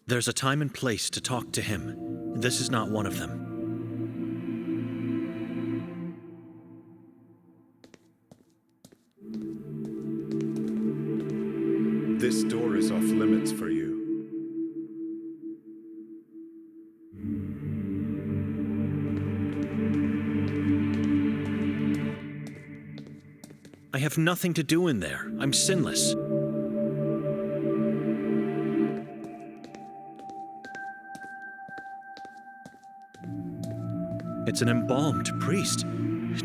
There's a time and place to talk to him. This is not one of them. This door is off limits for you. I have nothing to do in there. I'm sinless. It's an embalmed priest,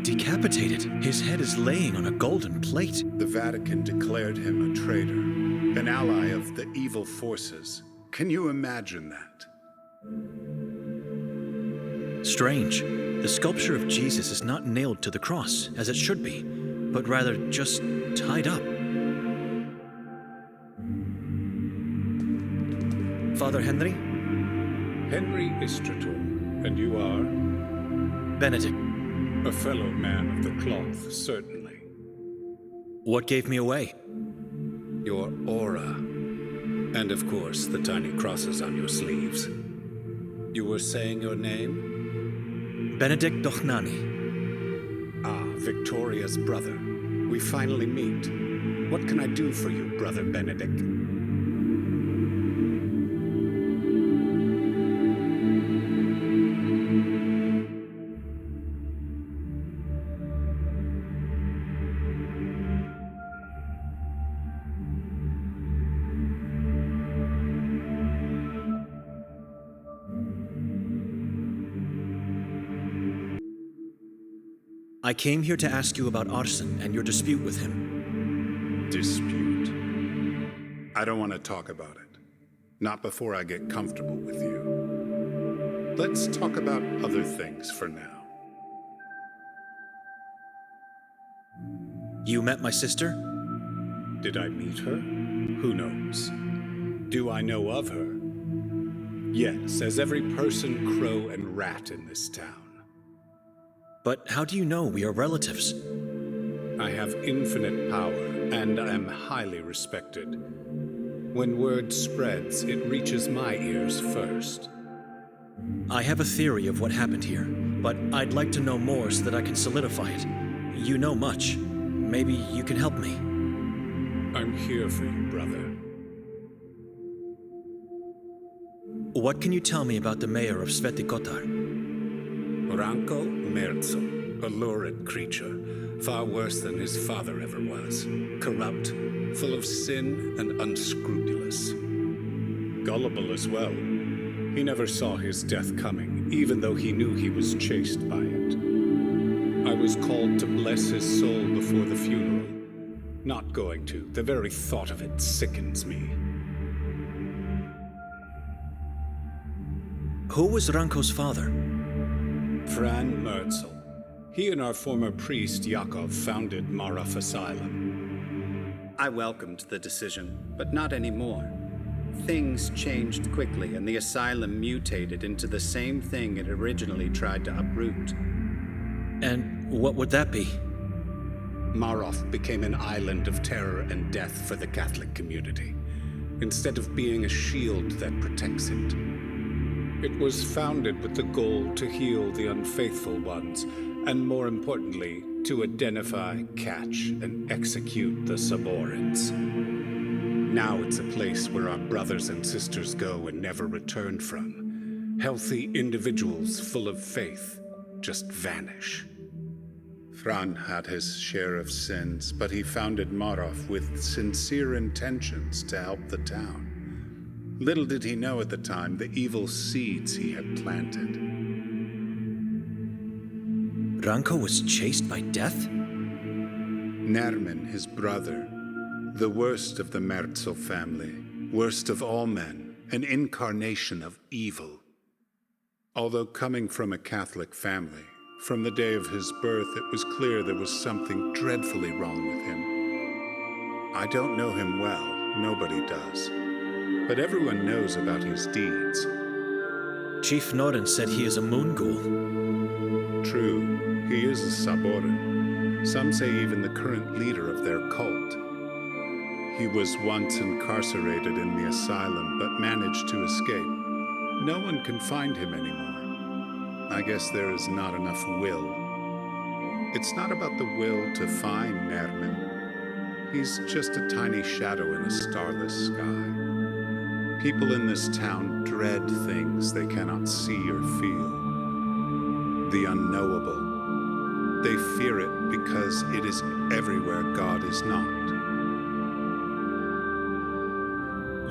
decapitated. His head is laying on a golden plate. The Vatican declared him a traitor, an ally of the evil forces. Can you imagine that? Strange. The sculpture of Jesus is not nailed to the cross, as it should be, but rather just tied up. Father Henry? Henry Istrator, and you are? Benedict. A fellow man of the cloth, certainly. What gave me away? Your aura. And of course, the tiny crosses on your sleeves. You were saying your name? Benedek Dохнани. Ah, Victoria's brother. We finally meet. What can I do for you, Brother Benedek? I came here to ask you about Arsen and your dispute with him. Dispute. I don't want to talk about it. Not before I get comfortable with you. Let's talk about other things for now. You met my sister? Did I meet her? Who knows? Do I know of her? Yes, as every person, crow, and rat in this town. But how do you know we are relatives? I have infinite power, and I am highly respected. When word spreads, it reaches my ears first. I have a theory of what happened here, but I'd like to know more so that I can solidify it. You know much. Maybe you can help me. I'm here for you, brother. What can you tell me about the mayor of Sveti Kotar? Ranko Merzel, a lurid creature, far worse than his father ever was. Corrupt, full of sin, and unscrupulous. Gullible as well. He never saw his death coming, even though he knew he was chased by it. I was called to bless his soul before the funeral. Not going to. The very thought of it sickens me. Who was Ranko's father? Fran Merzel. He and our former priest, Yakov, founded Marov Asylum. I welcomed the decision, but not anymore. Things changed quickly, and the asylum mutated into the same thing it originally tried to uproot. And what would that be? Marov became an island of terror and death for the Catholic community, instead of being a shield that protects it. It was founded with the goal to heal the unfaithful ones, and more importantly, to identify, catch, and execute the subordinates. Now it's a place where our brothers and sisters go and never return from. Healthy individuals full of faith just vanish. Fran had his share of sins, but he founded Marov with sincere intentions to help the town. Little did he know at the time the evil seeds he had planted. Ranko was chased by death? Nermin, his brother, the worst of the Merzel family, worst of all men, an incarnation of evil. Although coming from a Catholic family, from the day of his birth it was clear there was something dreadfully wrong with him. I don't know him well, nobody does. But everyone knows about his deeds. Chief Noren said he is a moon ghoul. True, he is a Saborin. Some say even the current leader of their cult. He was once incarcerated in the asylum, but managed to escape. No one can find him anymore. I guess there is not enough will. It's not about the will to find Nerman. He's just a tiny shadow in a starless sky. People in this town dread things they cannot see or feel. The unknowable. They fear it because it is everywhere God is not.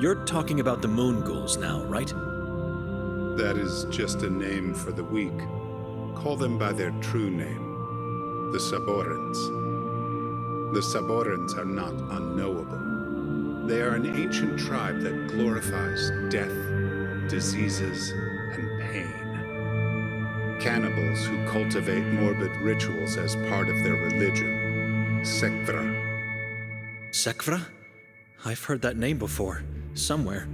You're talking about the moon ghouls now, right? That is just a name for the weak. Call them by their true name, the Saborans. The Saborans are not unknowable. They are an ancient tribe that glorifies death, diseases, and pain. Cannibals who cultivate morbid rituals as part of their religion. Sekvra. Sekvra? I've heard that name before, somewhere.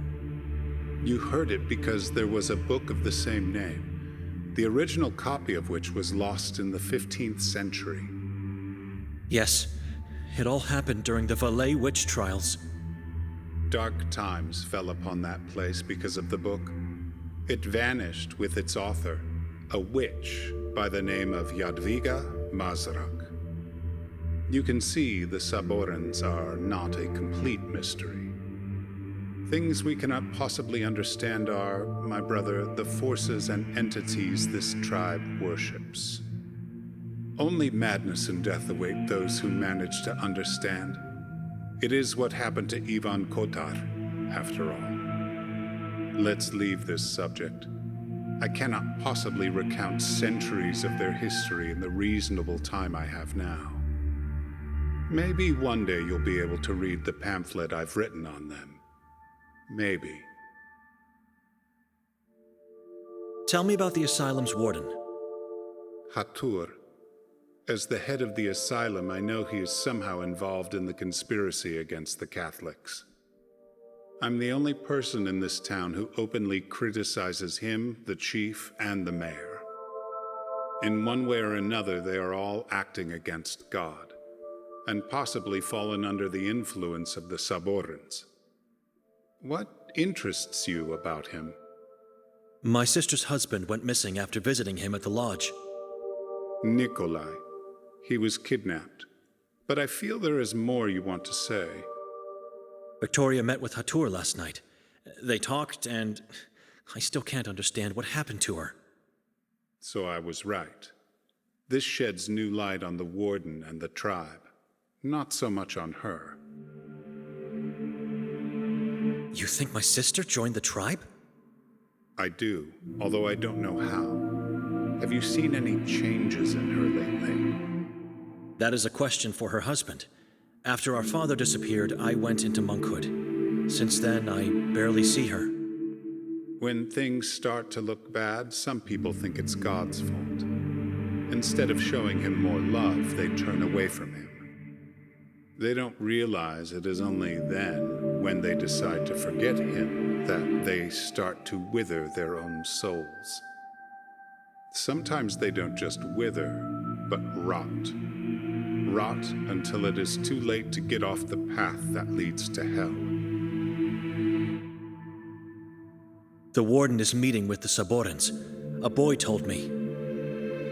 You heard it because there was a book of the same name, the original copy of which was lost in the 15th century. Yes, it all happened during the Valais witch trials. Dark times fell upon that place because of the book. It vanished with its author, a witch by the name of Jadwiga Mazrak. You can see the Saborans are not a complete mystery. Things we cannot possibly understand are, my brother, the forces and entities this tribe worships. Only madness and death await those who manage to understand. It is what happened to Ivan Kotar, after all. Let's leave this subject. I cannot possibly recount centuries of their history in the reasonable time I have now. Maybe one day you'll be able to read the pamphlet I've written on them. Maybe. Tell me about the asylum's warden. Hatur. As the head of the asylum, I know he is somehow involved in the conspiracy against the Catholics. I'm the only person in this town who openly criticizes him, the chief, and the mayor. In one way or another, they are all acting against God, and possibly fallen under the influence of the Saborans. What interests you about him? My sister's husband went missing after visiting him at the lodge. Nikolai. He was kidnapped. But I feel there is more you want to say. Victoria met with Hatur last night. They talked, and I still can't understand what happened to her. So I was right. This sheds new light on the warden and the tribe. Not so much on her. You think my sister joined the tribe? I do, although I don't know how. Have you seen any changes in her lately? That is a question for her husband. After our father disappeared, I went into monkhood. Since then, I barely see her. When things start to look bad, some people think it's God's fault. Instead of showing him more love, they turn away from him. They don't realize it is only then, when they decide to forget him, that they start to wither their own souls. Sometimes they don't just wither, but rot. Rot until it is too late to get off the path that leads to hell. The warden is meeting with the Saborans. A boy told me.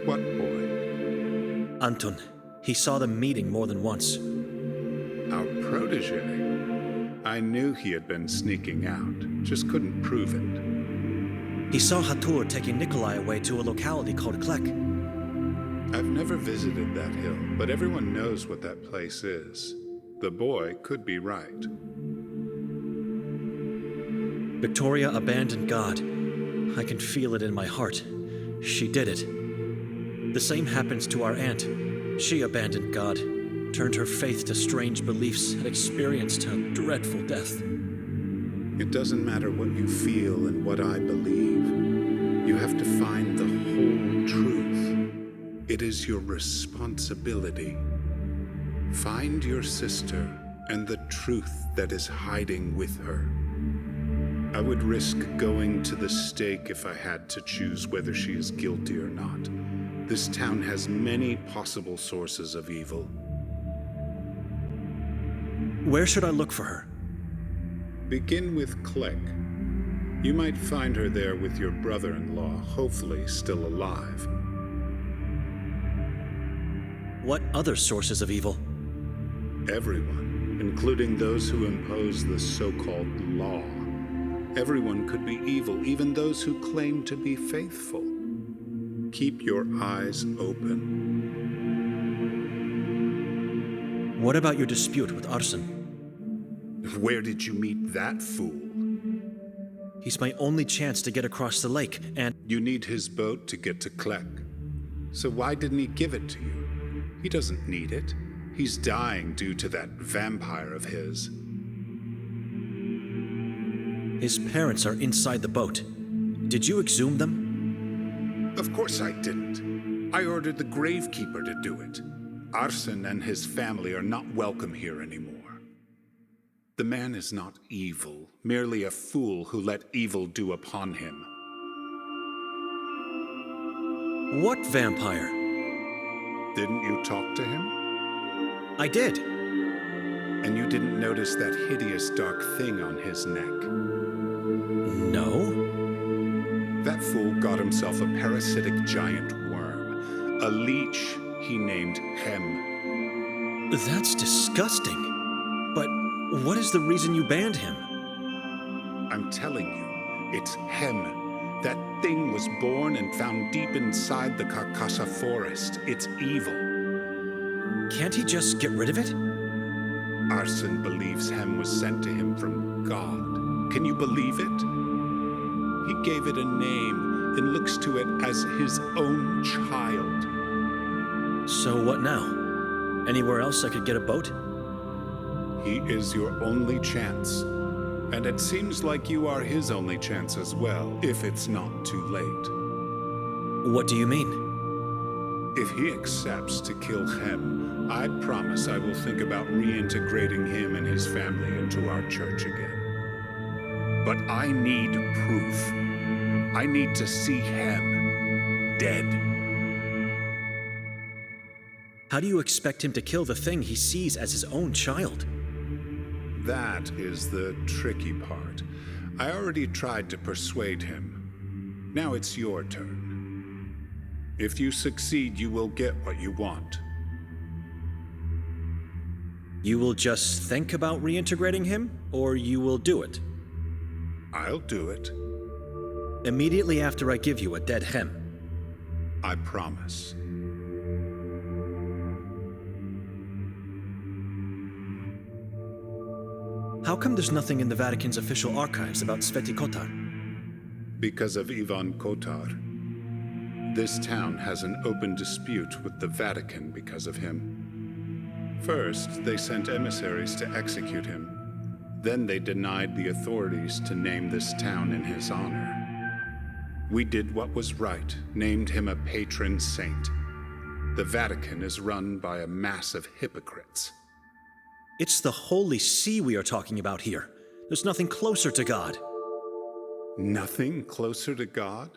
What boy? Anton. He saw them meeting more than once. Our protege. I knew he had been sneaking out, just couldn't prove it. He saw Hatur taking Nikolai away to a locality called Klek. I've never visited that hill, but everyone knows what that place is. The boy could be right. Victoria abandoned God. I can feel it in my heart. She did it. The same happens to our aunt. She abandoned God, turned her faith to strange beliefs, and experienced a dreadful death. It doesn't matter what you feel and what I believe. You have to find the whole truth. It is your responsibility. Find your sister and the truth that is hiding with her. I would risk going to the stake if I had to choose whether she is guilty or not. This town has many possible sources of evil. Where should I look for her? Begin with Clegg. You might find her there with your brother-in-law, hopefully still alive. What other sources of evil? Everyone, including those who impose the so-called law. Everyone could be evil, even those who claim to be faithful. Keep your eyes open. What about your dispute with Arsen? Where did you meet that fool? He's my only chance to get across the lake, and You need his boat to get to Clegg. So why didn't he give it to you? He doesn't need it. He's dying due to that vampire of his. his parents are inside the boat. Did you exhume them? Of course I didn't. I ordered the gravekeeper to do it. Arsen and his family are not welcome here anymore. The man is not evil, merely a fool who let evil do upon him. What vampire? Didn't you talk to him? I did. And you didn't notice that hideous dark thing on his neck? No. That fool got himself a parasitic giant worm, a leech he named Hem. That's disgusting. But what is the reason you banned him? I'm telling you, it's Hem. That thing was born and found deep inside the Carcassa forest. It's evil. Can't he just get rid of it? Arsen believes Hem was sent to him from God. Can you believe it? He gave it a name and looks to it as his own child. So what now? Anywhere else I could get a boat? He is your only chance. And it seems like you are his only chance as well, if it's not too late. What do you mean? If he accepts to kill Hem, I promise I will think about reintegrating him and his family into our church again. But I need proof. I need to see Hem dead. How do you expect him to kill the thing he sees as his own child? That is the tricky part. I already tried to persuade him. Now it's your turn. If you succeed, you will get what you want. You will just think about reintegrating him, or you will do it? I'll do it. Immediately after I give you a dead Hem. I promise. How come there's nothing in the Vatican's official archives about Svятый Котар? Because of Ivan Kotar. This town has an open dispute with the Vatican because of him. First, they sent emissaries to execute him. Then they denied the authorities to name this town in his honor. We did what was right, named him a patron saint. The Vatican is run by a mass of hypocrites. It's the Holy See we are talking about here. There's nothing closer to God. Nothing closer to God?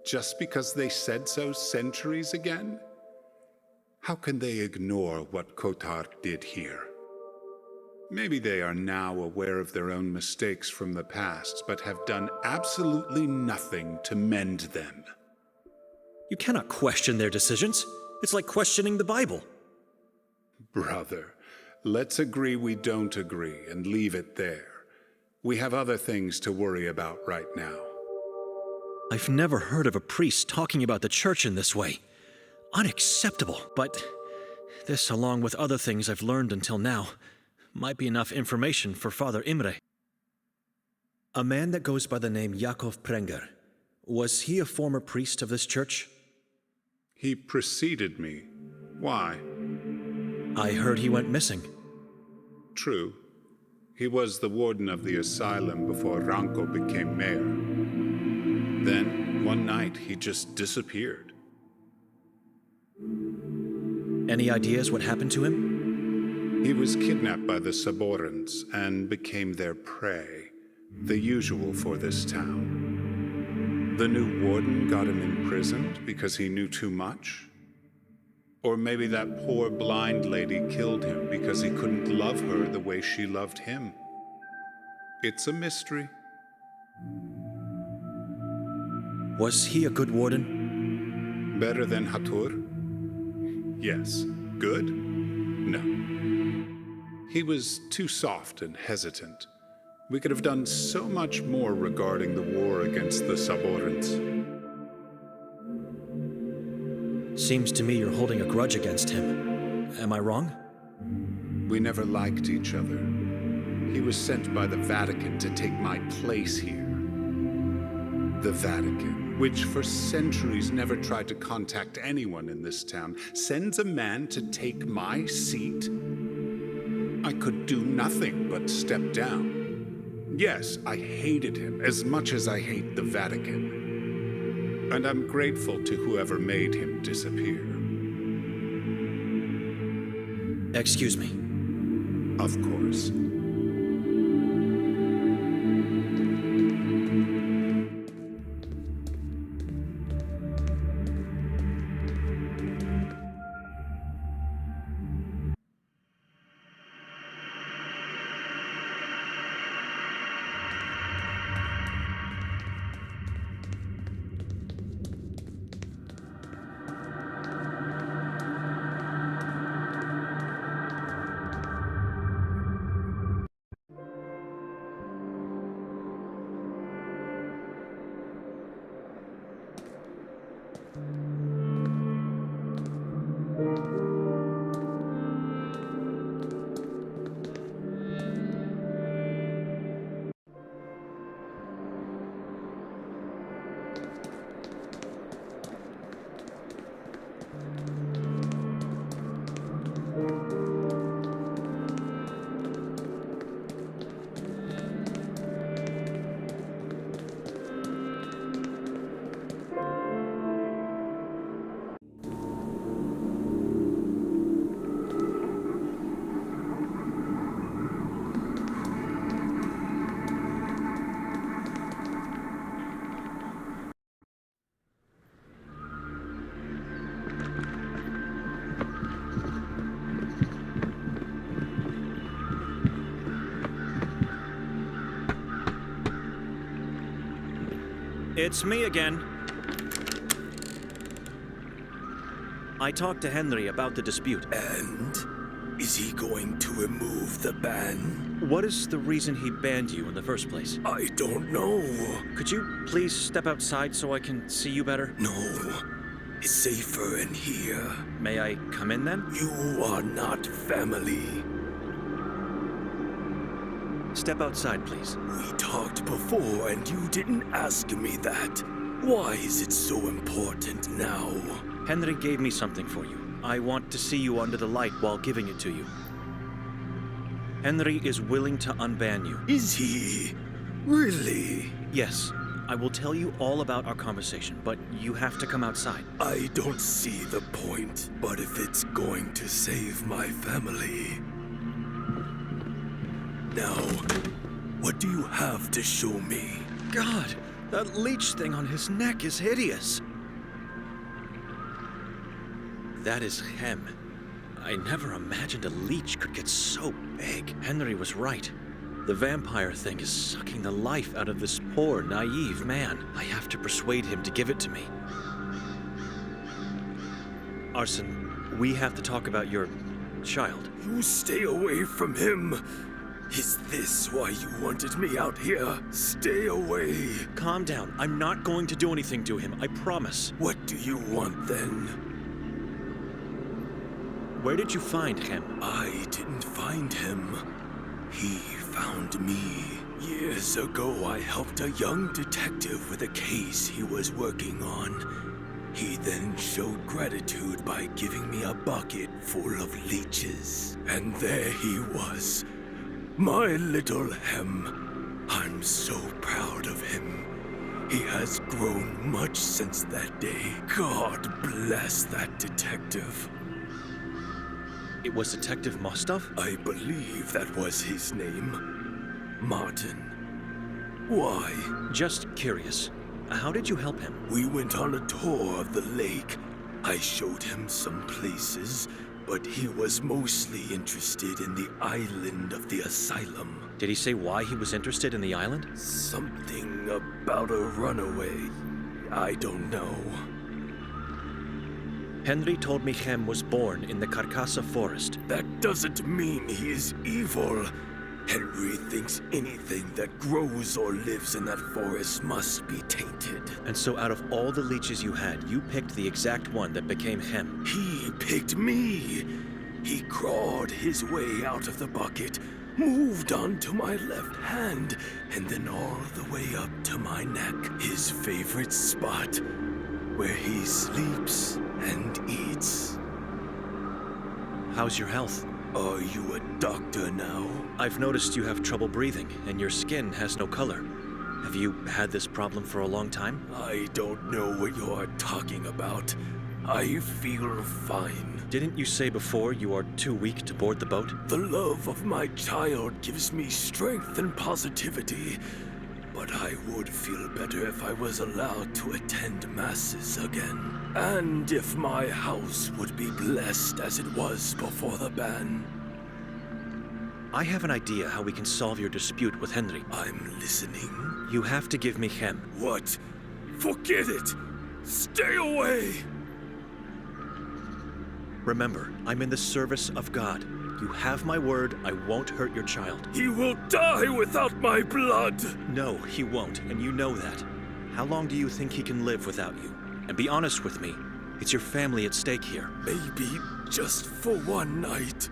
Just because they said so centuries again? How can they ignore what Kotar did here? Maybe they are now aware of their own mistakes from the past, but have done absolutely nothing to mend them. You cannot question their decisions. It's like questioning the Bible. Brother, let's agree we don't agree and leave it there. We have other things to worry about right now. I've never heard of a priest talking about the church in this way. Unacceptable, but this, along with other things I've learned until now, might be enough information for Father Imre. A man that goes by the name Jakov Prenger. Was he a former priest of this church? He preceded me. Why? I heard he went missing. True. He was the warden of the asylum before Ranko became mayor. Then, one night, he just disappeared. Any ideas what happened to him? He was kidnapped by the Saborans and became their prey, the usual for this town. The new warden got him imprisoned because he knew too much. Or maybe that poor blind lady killed him because he couldn't love her the way she loved him. It's a mystery. Was he a good warden? Better than Hatur? Yes. Good? No. He was too soft and hesitant. We could have done so much more regarding the war against the Saborans. Seems to me you're holding a grudge against him. Am I wrong? We never liked each other. He was sent by the Vatican to take my place here. The Vatican, which for centuries never tried to contact anyone in this town, sends a man to take my seat? I could do nothing but step down. Yes, I hated him as much as I hate the Vatican. And I'm grateful to whoever made him disappear. Excuse me. Of course. It's me again. I talked to Henry about the dispute. And? Is he going to remove the ban? What is the reason he banned you in the first place? I don't know. Could you please step outside so I can see you better? No. It's safer in here. May I come in then? You are not family. Step outside, please. We talked before and you didn't ask me that. Why is it so important now? Henry gave me something for you. I want to see you under the light while giving it to you. Henry is willing to unban you. Is he? Really? Yes. I will tell you all about our conversation, but you have to come outside. I don't see the point, but if it's going to save my family... Now, what do you have to show me? God, that leech thing on his neck is hideous. That is Hem. I never imagined a leech could get so big. Henry was right. The vampire thing is sucking the life out of this poor, naive man. I have to persuade him to give it to me. Arson, we have to talk about your child. You stay away from him. Is this why you wanted me out here? Stay away. Calm down. I'm not going to do anything to him, I promise. What do you want then? Where did you find him? I didn't find him. He found me. Years ago, I helped a young detective with a case he was working on. He then showed gratitude by giving me a bucket full of leeches. And there he was. My little Hem. I'm so proud of him. He has grown much since that day. God bless that detective. It was Detective Mostov? I believe that was his name. Martin. Why? Just curious. How did you help him? We went on a tour of the lake. I showed him some places, but he was mostly interested in the island of the asylum. Did he say why he was interested in the island? Something about a runaway. I don't know. Henry told me Hem was born in the Carcassa forest. That doesn't mean he is evil. Henry thinks anything that grows or lives in that forest must be tainted. And so out of all the leeches you had, you picked the exact one that became Hem. He picked me. He crawled his way out of the bucket, moved onto my left hand, and then all the way up to my neck. His favorite spot, where he sleeps and eats. How's your health? Are you a doctor now? I've noticed you have trouble breathing, and your skin has no color. Have you had this problem for a long time? I don't know what you are talking about. I feel fine. Didn't you say before you are too weak to board the boat? The love of my child gives me strength and positivity, but I would feel better if I was allowed to attend masses again. And if my house would be blessed as it was before the ban. I have an idea how we can solve your dispute with Henry. I'm listening. You have to give me Hem. What? Forget it! Stay away! Remember, I'm in the service of God. You have my word, I won't hurt your child. He will die without my blood! No, he won't, and you know that. How long do you think he can live without you? And be honest with me, it's your family at stake here. Maybe just for one night.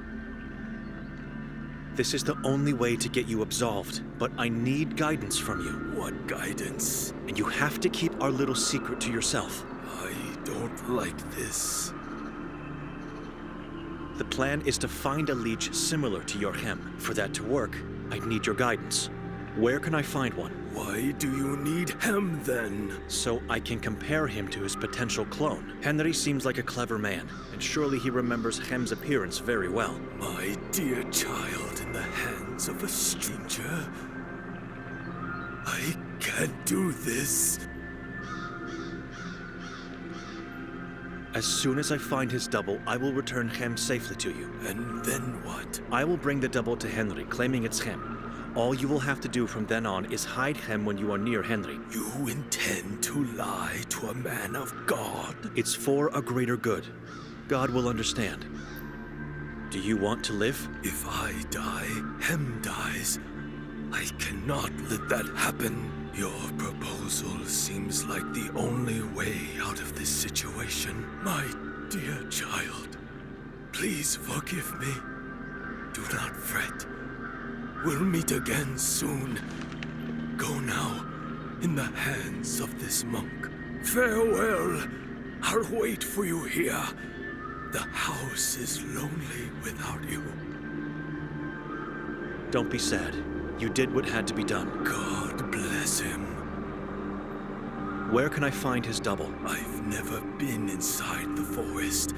This is the only way to get you absolved, but I need guidance from you. What guidance? And you have to keep our little secret to yourself. I don't like this. The plan is to find a leech similar to your Hem. For that to work, I'd need your guidance. Where can I find one? Why do you need Hem then? So I can compare him to his potential clone. Henry seems like a clever man, and surely he remembers Hem's appearance very well. My dear child in the hands of a stranger. I can't do this. As soon as I find his double, I will return Hem safely to you. And then what? I will bring the double to Henry, claiming it's Hem. All you will have to do from then on is hide Hem when you are near Henry. You intend to lie to a man of God? It's for a greater good. God will understand. Do you want to live? If I die, Hem dies. I cannot let that happen. Your proposal seems like the only way out of this situation. My dear child, please forgive me. Do not fret. We'll meet again soon. Go now, in the hands of this monk. Farewell. I'll wait for you here. The house is lonely without you. Don't be sad. You did what had to be done. God bless him. Where can I find his double? I've never been inside the forest,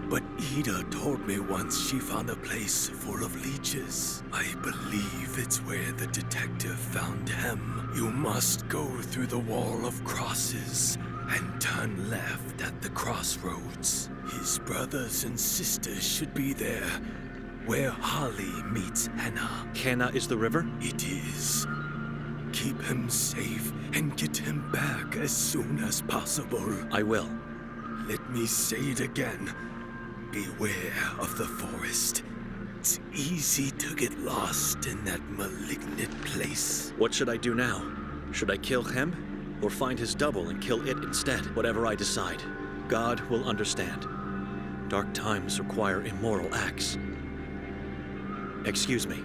but Ida told me once she found a place full of leeches. I believe it's where the detective found Hem. You must go through the wall of crosses and turn left at the crossroads. His brothers and sisters should be there, where Holly meets Hannah. Hannah is the river? It is. Keep him safe and get him back as soon as possible. I will. Let me say it again. Beware of the forest. It's easy to get lost in that malignant place. What should I do now? Should I kill Hem, or find his double and kill it instead? Whatever I decide, God will understand. Dark times require immoral acts. Excuse me.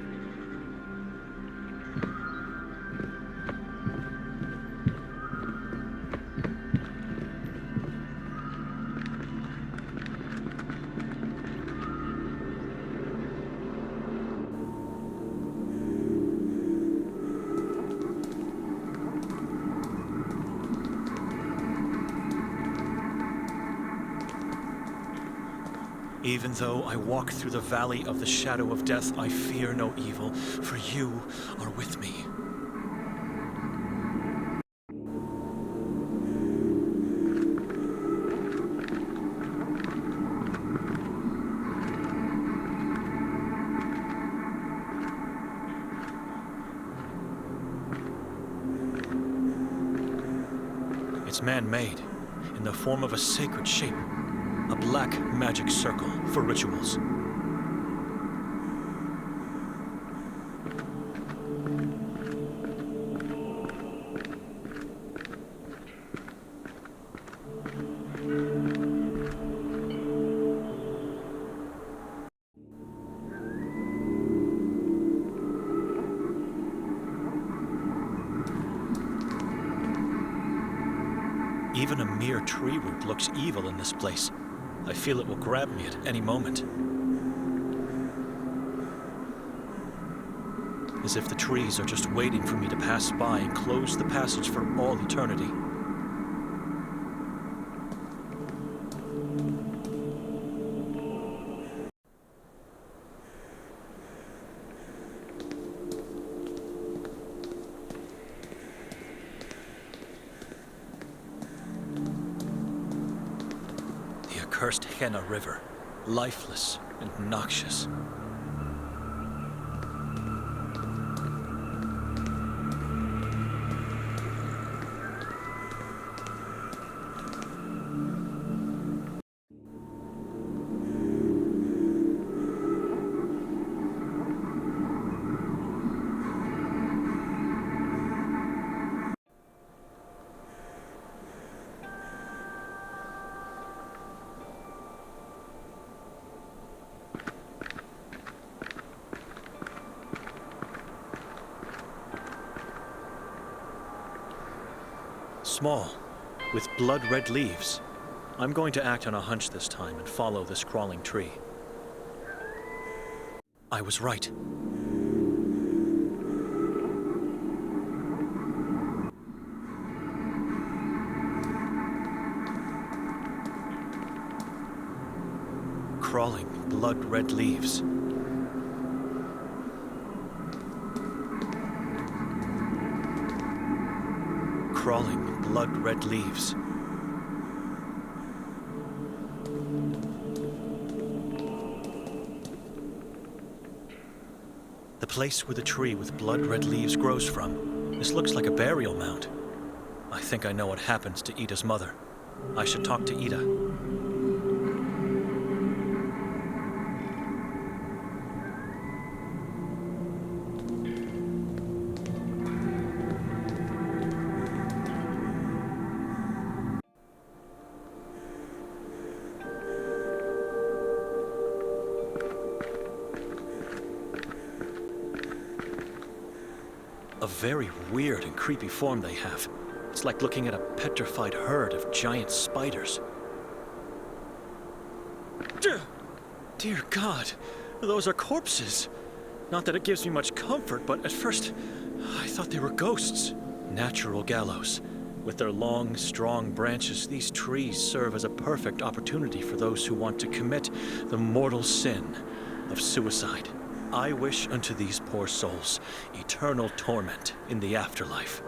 Even though I walk through the valley of the shadow of death, I fear no evil, for you are with me. It's man-made, in the form of a sacred shape. A black magic circle for rituals. Even a mere tree root looks evil in this place. I feel it will grab me at any moment. As if the trees are just waiting for me to pass by and close the passage for all eternity. Cursed Henna River, lifeless and noxious. Small, with blood-red leaves. I'm going to act on a hunch this time and follow this crawling tree. I was right. Crawling, blood-red leaves. Crawling, blood-red leaves. The place where the tree with blood-red leaves grows from. This looks like a burial mound. I think I know what happens to Ida's mother. I should talk to Ida. A very weird and creepy form they have. It's like looking at a petrified herd of giant spiders. Dear God, those are corpses. Not that it gives me much comfort, but at first, I thought they were ghosts. Natural gallows. With their long, strong branches, these trees serve as a perfect opportunity for those who want to commit the mortal sin of suicide. I wish unto these poor souls eternal torment in the afterlife.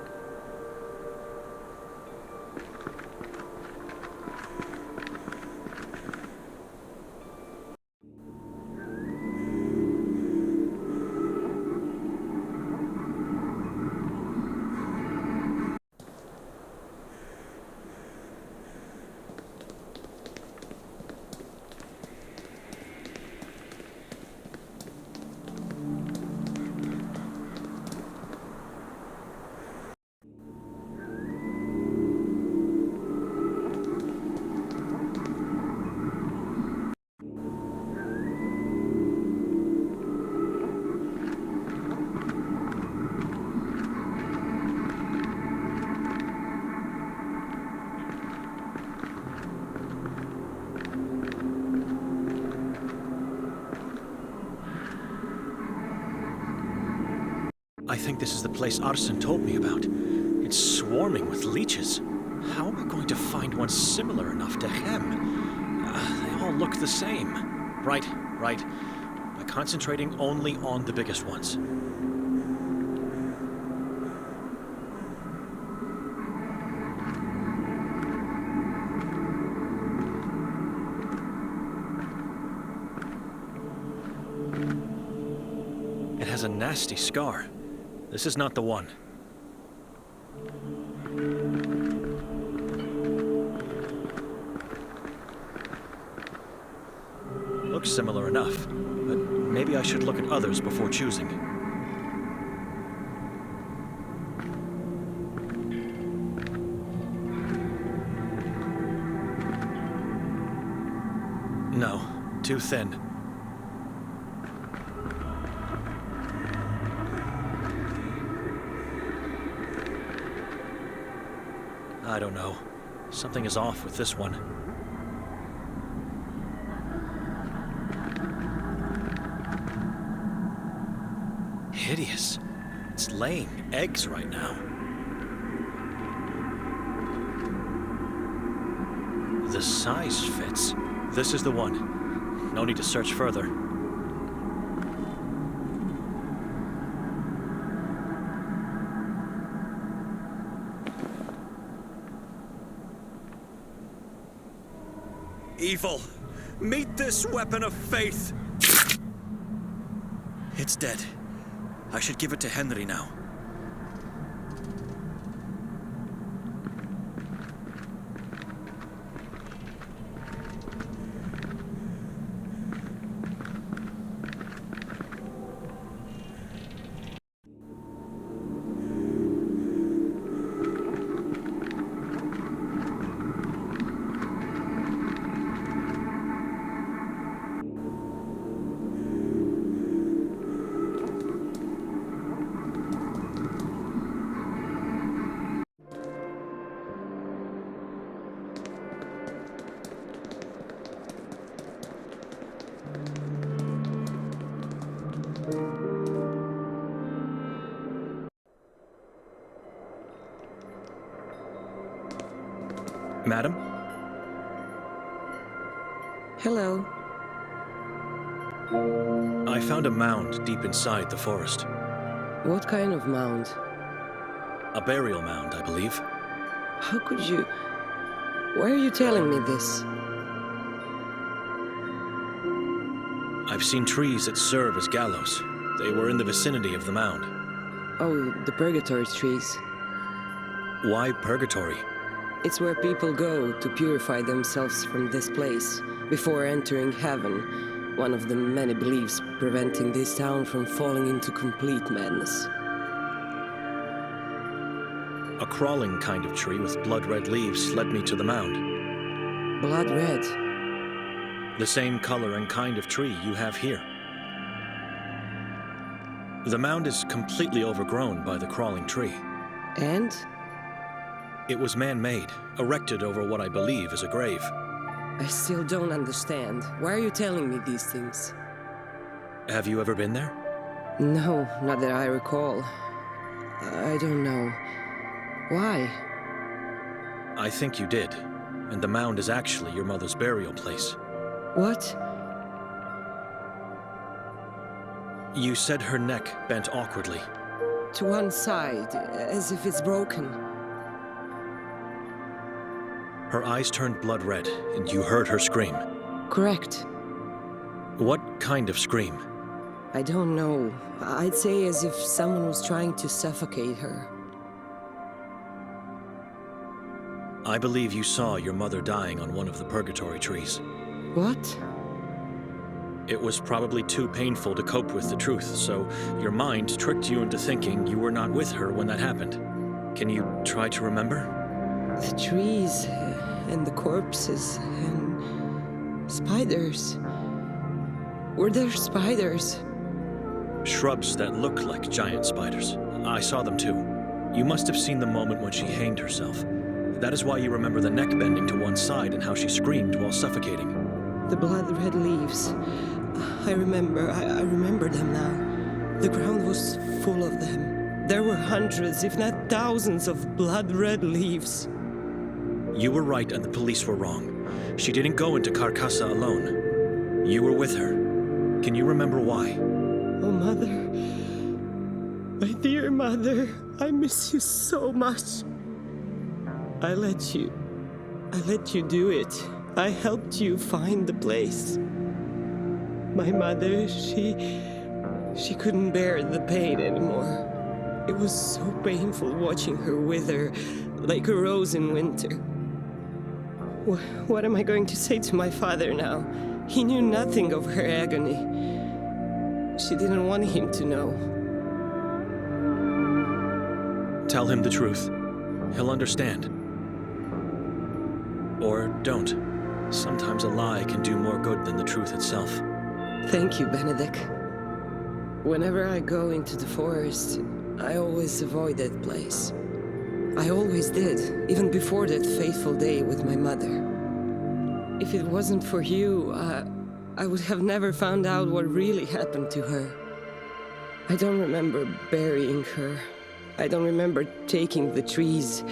I think this is the place Arsen told me about. It's swarming with leeches. How am I going to find one similar enough to him? They all look the same. Right. By concentrating only on the biggest ones. It has a nasty scar. This is not the one. looks similar enough, but maybe I should look at others before choosing. No, too thin. I don't know. Something is off with this one. Hideous. It's laying eggs right now. The size fits. This is the one. No need to search further. Evil, meet this weapon of faith! It's dead. I should give it to Henry now. Madam? Hello. I found a mound deep inside the forest. What kind of mound? A burial mound, I believe. How could you... Why are you telling me this? I've seen trees that serve as gallows. They were in the vicinity of the mound. Oh, the purgatory trees. Why purgatory? It's where people go to purify themselves from this place before entering heaven, one of the many beliefs preventing this town from falling into complete madness. A crawling kind of tree with blood-red leaves led me to the mound. Blood red? The same color and kind of tree you have here. The mound is completely overgrown by the crawling tree. And? It was man-made, erected over what I believe is a grave. I still don't understand. Why are you telling me these things? Have you ever been there? No, not that I recall. I don't know. Why? I think you did, and the mound is actually your mother's burial place. What? You said her neck bent awkwardly. To one side, as if it's broken. Her eyes turned blood red, and you heard her scream. Correct. What kind of scream? I don't know. I'd say as if someone was trying to suffocate her. I believe you saw your mother dying on one of the purgatory trees. What? It was probably too painful to cope with the truth, so your mind tricked you into thinking you were not with her when that happened. Can you try to remember? The trees, and the corpses, and spiders. Were there spiders? Shrubs that looked like giant spiders. I saw them too. You must have seen the moment when she hanged herself. That is why you remember the neck bending to one side and how she screamed while suffocating. The blood-red leaves. I remember them now. The ground was full of them. There were hundreds, if not thousands, of blood-red leaves. You were right and the police were wrong. She didn't go into Carcassa alone. You were with her. Can you remember why? Oh, Mother. My dear Mother, I miss you so much. I let you do it. I helped you find the place. My mother, she couldn't bear the pain anymore. It was so painful watching her wither like a rose in winter. What am I going to say to my father now? He knew nothing of her agony. She didn't want him to know. Tell him the truth. He'll understand. Or don't. Sometimes a lie can do more good than the truth itself. Thank you, Benedek. Whenever I go into the forest, I always avoid that place. I always did, even before that fateful day with my mother. If it wasn't for you, I would have never found out what really happened to her. I don't remember burying her. I don't remember taking the trees.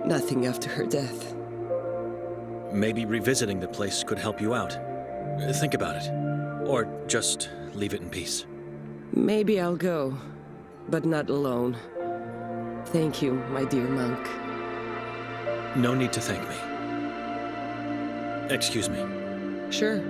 Nothing after her death. Maybe revisiting the place could help you out. Think about it. Or just leave it in peace. Maybe I'll go, but not alone. Thank you, my dear monk. No need to thank me. Excuse me. Sure.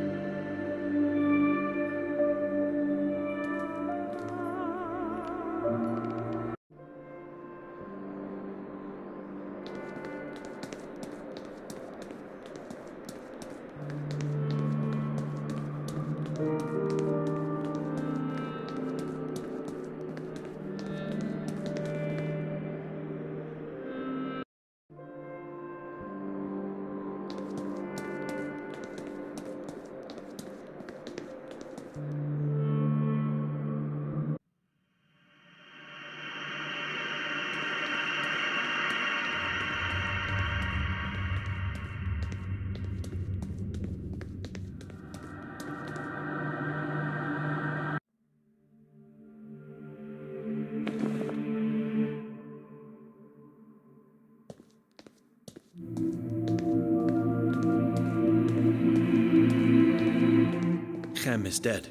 Chem is dead.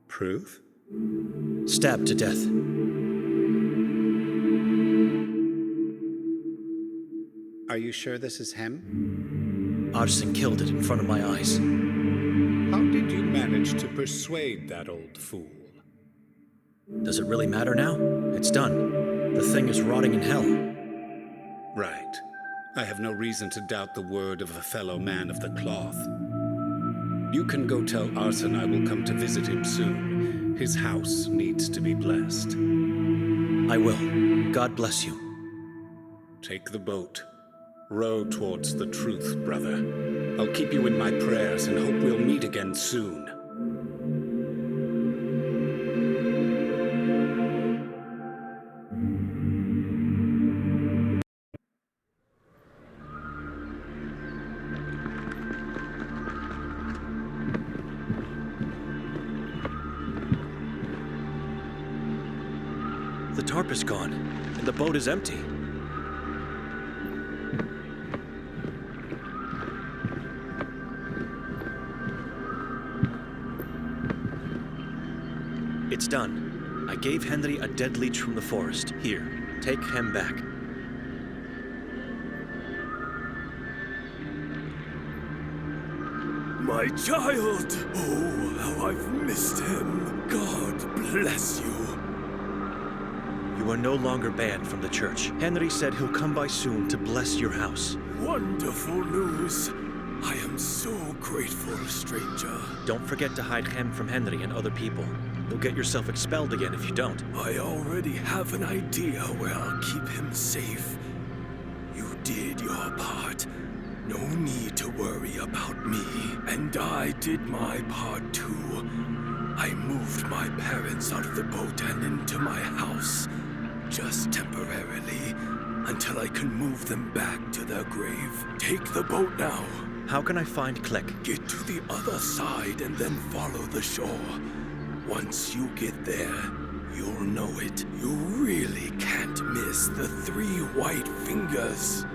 Proof? Stabbed to death. Are you sure this is him? Arson killed it in front of my eyes. How did you manage to persuade that old fool? Does it really matter now? It's done. The thing is rotting in hell. Right. I have no reason to doubt the word of a fellow man of the cloth. You can go tell Arson I will come to visit him soon. His house needs to be blessed. I will. God bless you. Take the boat. Row towards the truth, brother. I'll keep you in my prayers and hope we'll meet again soon. The tarp is gone, and the boat is empty. It's done. I gave Henry a dead leech from the forest. Here, take him back. My child! Oh, how I've missed him. God bless you. You are no longer banned from the church. Henry said he'll come by soon to bless your house. Wonderful news. I am so grateful, stranger. Don't forget to hide Hem from Henry and other people. You'll get yourself expelled again if you don't. I already have an idea where I'll keep him safe. You did your part. No need to worry about me. And I did my part too. I moved my parents out of the boat and into my house. Just temporarily, until I can move them back to their grave. Take the boat now. How can I find Click? Get to the other side and then follow the shore. Once you get there, you'll know it. You really can't miss the 3 white fingers.